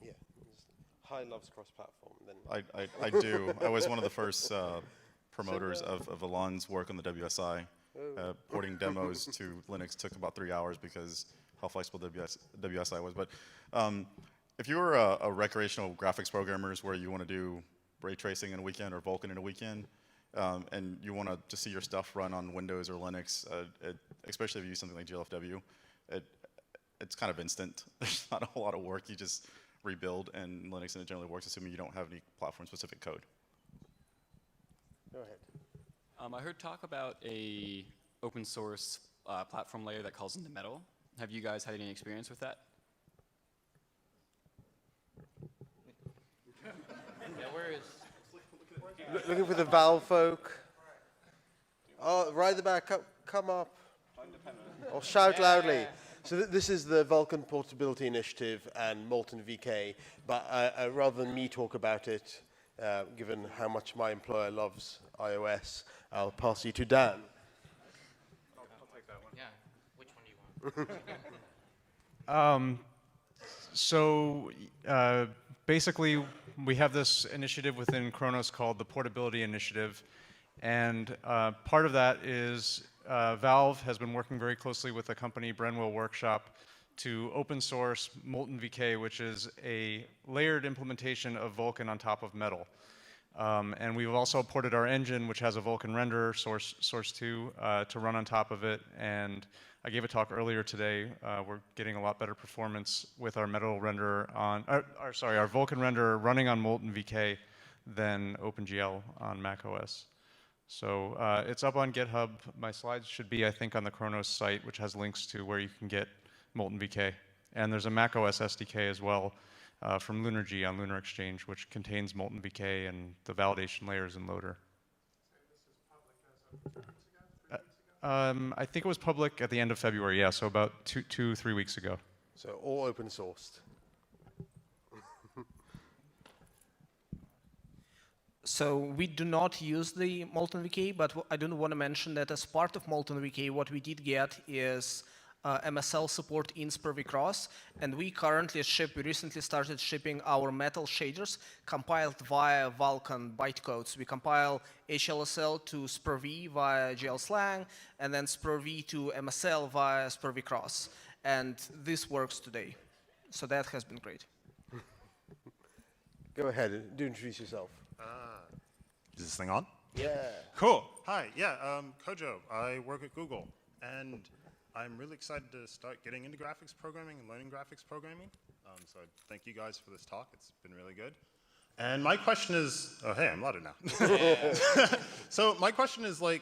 Yeah. Hi loves cross-platform. Then I do. I was one of the first promoters of Alon's work on the WSI. Porting demos to Linux took about 3 hours because how flexible WSI was. But if you were a recreational graphics programmers where you want to do ray tracing in a weekend or Vulkan in a weekend, and you want to see your stuff run on Windows or Linux, especially if you use something like GLFW, it's kind of instant. There's not a whole lot of work. You just rebuild, and Linux, and it generally works, assuming you don't have any platform-specific code. go ahead. I heard talk about a open source platform layer that calls into Metal. Have you guys had any experience with that? Yeah, where is? Looking for the Valve folk. Oh, right at the back. Come up. Or shout loudly. So this is the Vulkan Portability Initiative and Molten VK. But rather than me talk about it, given how much my employer loves iOS, I'll pass you to Dan. I'll take that one. Yeah. Which one do you want? Basically, we have this initiative within Kronos called the Portability Initiative, and part of that is Valve has been working very closely with the company Brenwell Workshop to open source Molten VK, which is a layered implementation of Vulkan on top of Metal. And we've also ported our engine, which has a Vulkan renderer, source 2, to run on top of it. And I gave a talk earlier today. We're getting a lot better performance with our Metal renderer on, our Vulkan renderer running on Molten VK than OpenGL on macOS. So it's up on GitHub. My slides should be, I think, on the Kronos site, which has links to where you can get Molten VK. And there's a macOS SDK as well from LunarG on Lunar Exchange, which contains Molten VK and the validation layers and loader. I think it was public at the end of February, yeah, so about 3 weeks ago. So all open sourced. So we do not use the Molten VK, but I do want to mention that as part of Molten VK, what we did get is MSL support in SPRV Cross, and we recently started shipping our metal shaders compiled via Vulkan bytecodes. We compile HLSL to SPRV via GLSlang, and then SPRV to MSL via SPRV Cross. And this works today. So that has been great. Go ahead, do introduce yourself. Is this thing on? Yeah. Cool. Hi. Yeah. Kojo. I work at Google, and I'm really excited to start getting into graphics programming and learning graphics programming. So thank you guys for this talk. It's been really good. And my question is, oh hey, I'm louder now. So my question is like,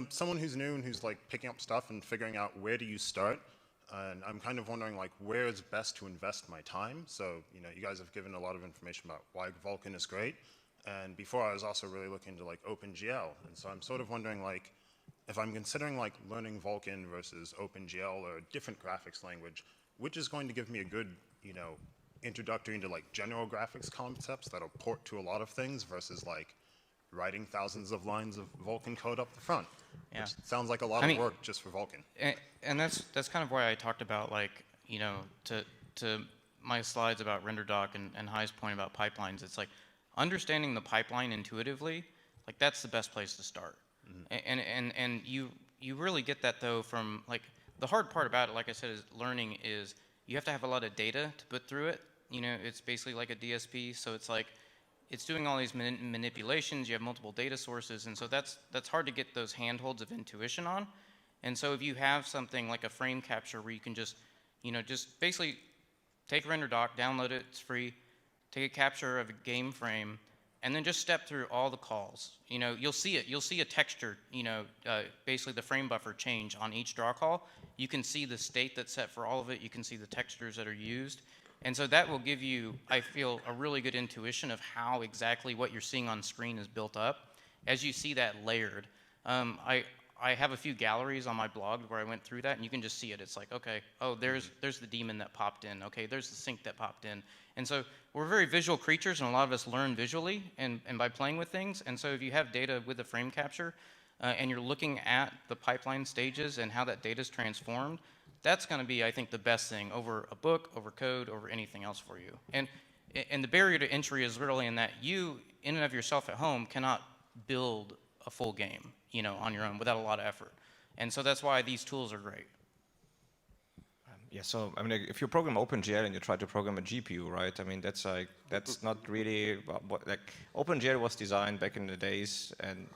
someone who's new and who's like picking up stuff and figuring out where do you start. And I'm kind of wondering like where is best to invest my time. So you guys have given a lot of information about why Vulkan is great. And before I was also really looking into like OpenGL. And so I'm sort of wondering like, if I'm considering like learning Vulkan versus OpenGL or a different graphics language, which is going to give me a good, introductory into like general graphics concepts that'll port to a lot of things versus like writing thousands of lines of Vulkan code up the front. Yeah. Which sounds like a lot of work just for Vulkan. And that's kind of why I talked about like, to my slides about RenderDoc and Hai's point about pipelines. It's like understanding the pipeline intuitively, like that's the best place to start. Mm-hmm. And you really get that though from like the hard part about it, like I said, is learning is you have to have a lot of data to put through it. It's basically like a DSP, so it's like it's doing all these manipulations. You have multiple data sources, and so that's hard to get those handholds of intuition on. And so if you have something like a frame capture where you can just basically take RenderDoc, download it, it's free, take a capture of a game frame, and then just step through all the calls. You'll see it. You'll see a texture, basically the frame buffer change on each draw call. You can see the state that's set for all of it. You can see the textures that are used. And so that will give you, I feel, a really good intuition of how exactly what you're seeing on screen is built up as you see that layered. I have a few galleries on my blog where I went through that, and you can just see it. It's like, okay, oh, there's the daemon that popped in. Okay, there's the sink that popped in. And so we're very visual creatures, and a lot of us learn visually and by playing with things. And so if you have data with the frame capture, and you're looking at the pipeline stages and how that data is transformed, that's going to be, I think, the best thing over a book, over code, over anything else for you. And the barrier to entry is really in that you, in and of yourself at home, cannot build a full game, on your own without a lot of effort. And so that's why these tools are great. Yeah, so if you program OpenGL and you try to program a GPU, right? That's not really OpenGL was designed back in the days, and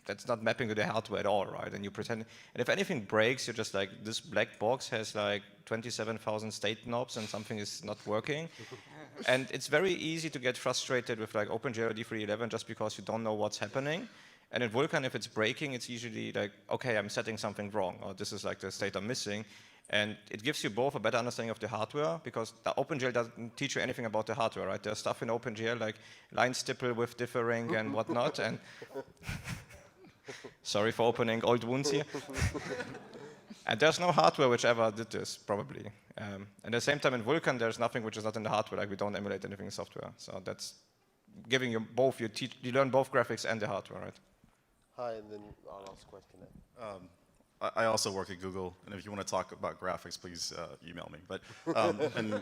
that's not mapping to the hardware at all, right? And you pretend, and if anything breaks, you're just like, this black box has like 27,000 state knobs and something is not working. And it's very easy to get frustrated with like OpenGL or D311 just because you don't know what's happening. And in Vulkan, if it's breaking, it's usually like, okay, I'm setting something wrong, or this is like the state I'm missing. And it gives you both a better understanding of the hardware, because the OpenGL doesn't teach you anything about the hardware, right? There's stuff in OpenGL like line stipple with differing and whatnot. And sorry for opening old wounds here. And there's no hardware which ever did this, probably. And at the same time, in Vulkan, there's nothing which is not in the hardware. Like we don't emulate anything in software. So that's giving you both. You learn both graphics and the hardware, right? Hi, and then our last question. I also work at Google, and if you want to talk about graphics, please email me. But and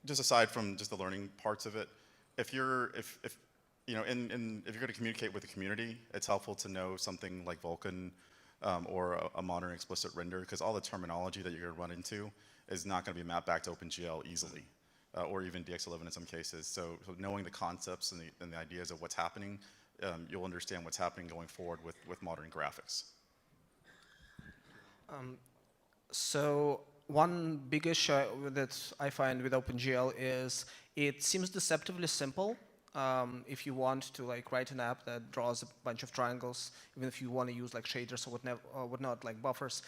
just aside from just the learning parts of it, if you're going to communicate with the community, it's helpful to know something like Vulkan or a modern explicit render, because all the terminology that you're going to run into is not going to be mapped back to OpenGL easily, or even DX11 in some cases. So knowing the concepts and the ideas of what's happening, you'll understand what's happening going forward with modern graphics. So one big issue that I find with OpenGL is it seems deceptively simple. If you want to write an app that draws a bunch of triangles, even if you want to use shaders or whatnot, like buffers,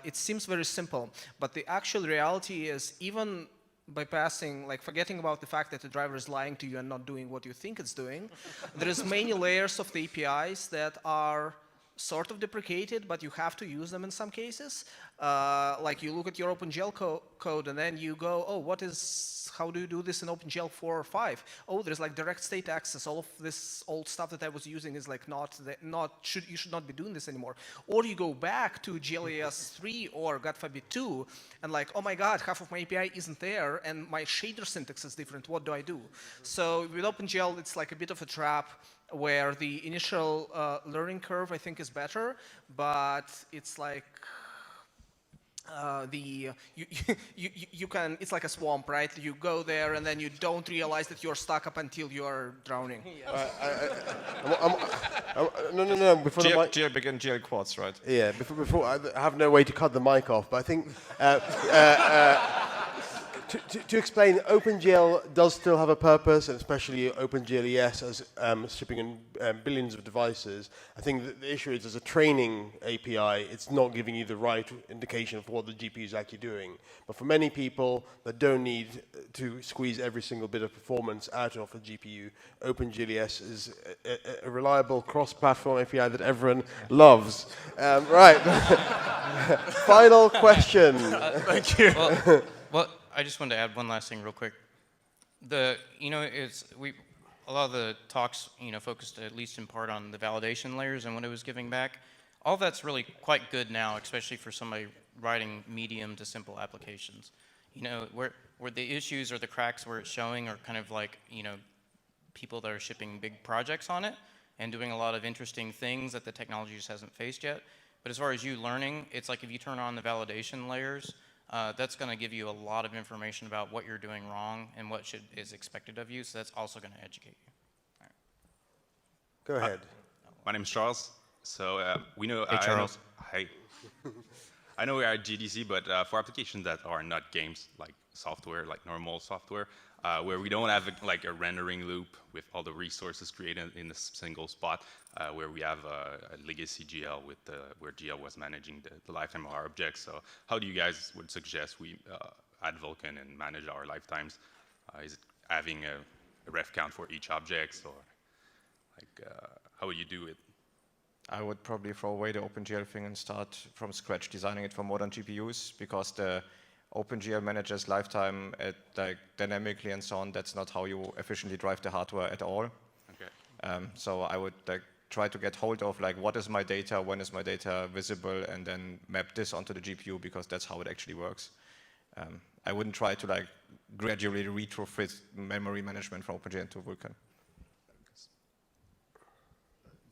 it seems very simple. But the actual reality is, even bypassing, forgetting about the fact that the driver is lying to you and not doing what you think it's doing, there is many layers of the APIs that are sort of deprecated, but you have to use them in some cases. Like you look at your OpenGL code and then you go, oh, how do you do this in OpenGL 4 or 5? Oh, there's like direct state access. All of this old stuff that I was using is like you should not be doing this anymore. Or you go back to GLES 3 or God forbid 2 and like, oh my God, half of my API isn't there and my shader syntax is different. What do I do? So with OpenGL, it's like a bit of a trap where the initial learning curve, I think, is better, but it's like it's like a swamp, right? You go there and then you don't realize that you're stuck up until you're drowning. No. Before the mic, GL begin GL quads, right? yeah. Before I have no way to cut the mic off, but I think to explain, OpenGL does still have a purpose, and especially OpenGLES as shipping in billions of devices. I think the issue is, as a training API, it's not giving you the right indication of what the GPU is actually doing. But for many people that don't need to squeeze every single bit of performance out of a GPU, OpenGLES is a reliable cross-platform API that everyone loves. Right. Final question. Thank you. Well, I just wanted to add one last thing real quick. A lot of the talks, focused at least in part on the validation layers and what it was giving back. All that's really quite good now, especially for somebody writing medium to simple applications. Where the issues or the cracks where it's showing are kind of like, people that are shipping big projects on it and doing a lot of interesting things that the technology just hasn't faced yet. But as far as you learning, it's like if you turn on the validation layers, that's going to give you a lot of information about what you're doing wrong and what is expected of you, so that's also going to educate you. All right. Go ahead. My name is Charles. So we know. Hey, Charles. Hi. I know we are at GDC, but for applications that are not games, like software, like normal software, where we don't have a rendering loop with all the resources created in a single spot, where we have a legacy GL where GL was managing the lifetime of our objects. So how do you guys would suggest we add Vulkan and manage our lifetimes? Is it having a ref count for each object, or how would you do it? I would probably throw away the OpenGL thing and start from scratch designing it for modern GPUs, because the OpenGL manages lifetime dynamically and so on. That's not how you efficiently drive the hardware at all. Okay. So I would try to get hold of what is my data, when is my data visible, and then map this onto the GPU, because that's how it actually works. I wouldn't try to gradually retrofit memory management from OpenGL to Vulkan.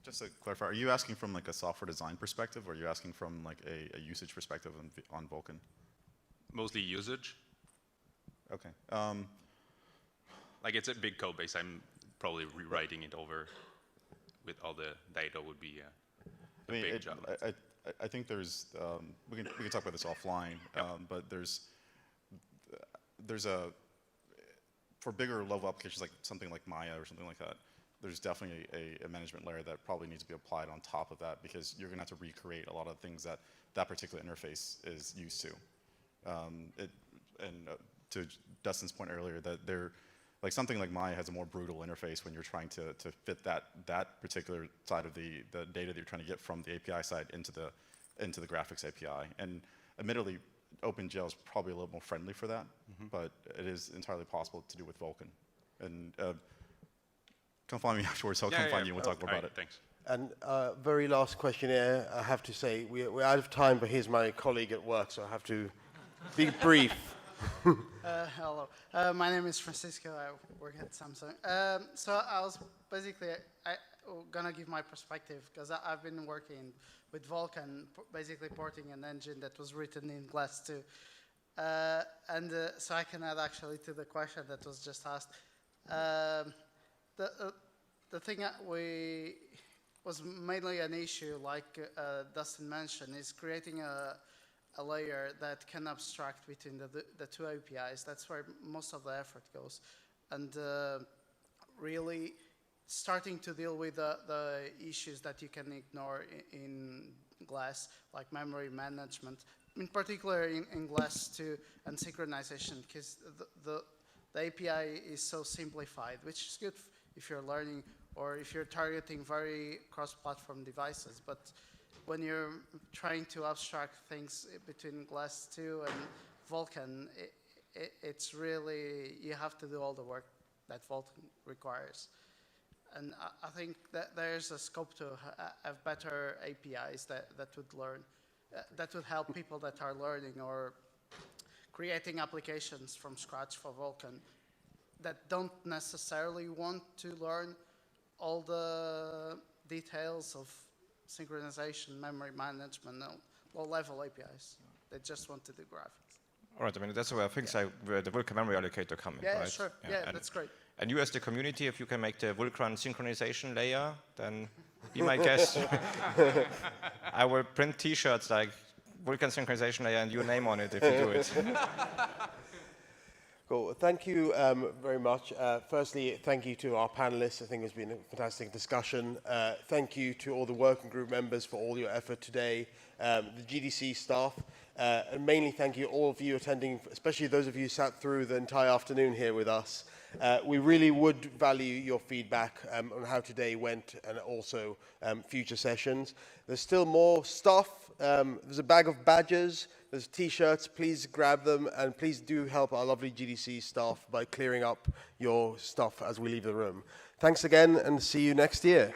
Just to clarify, are you asking from a software design perspective, or are you asking from a usage perspective on Vulkan? Mostly usage. Okay. It's a big code base. I'm probably rewriting it over with all the data would be a big job. I think there's we can talk about this offline, but there's for bigger level applications like something like Maya or something like that. There's definitely a management layer that probably needs to be applied on top of that, because you're going to have to recreate a lot of things that particular interface is used to. To Dustin's point earlier, that something like Maya has a more brutal interface when you're trying to fit that particular side of the data that you're trying to get from the API side into the graphics API. And admittedly, OpenGL is probably a little more friendly for that, but it is entirely possible to do with Vulkan. And come find me afterwards. I'll come find you and we'll talk more about it. Thanks. And very last question here, I have to say, we're out of time, but here's my colleague at work, so I have to be brief. Hello, my name is Francisco. I work at Samsung. So I was basically gonna give my perspective, because I've been working with Vulkan, basically porting an engine that was written in Glass 2. So I can add actually to the question that was just asked. The thing that was mainly an issue, like Dustin mentioned, is creating a layer that can abstract between the two APIs. That's where most of the effort goes. And really starting to deal with the issues that you can ignore in Glass, like memory management, in particular in Glass 2 and synchronization, because the API is so simplified, which is good if you're learning or if you're targeting very cross-platform devices. But when you're trying to abstract things between Glass 2 and Vulkan, it's really, you have to do all the work that Vulkan requires. And I think that there's a scope to have better APIs that would learn, that would help people that are learning or creating applications from scratch for Vulkan that don't necessarily want to learn all the details of synchronization, memory management, low-level APIs. They just want to do graphics. All right, I mean, that's where things like the Vulkan memory allocator come in, Yeah, right? sure. Yeah, that's great. And you as the community, if you can make the Vulkan synchronization layer, then be my guest. I will print T-shirts like Vulkan synchronization layer and your name on it if you do it. Cool. Thank you very much. Firstly, thank you to our panelists. I think it's been a fantastic discussion. Thank you to all the working group members for all your effort today, the GDC staff, and mainly thank you all of you attending, especially those of you who sat through the entire afternoon here with us. We really would value your feedback on how today went and also future sessions. There's still more stuff. There's a bag of badges. There's T-shirts. Please grab them, and please do help our lovely GDC staff by clearing up your stuff as we leave the room. Thanks again, and see you next year.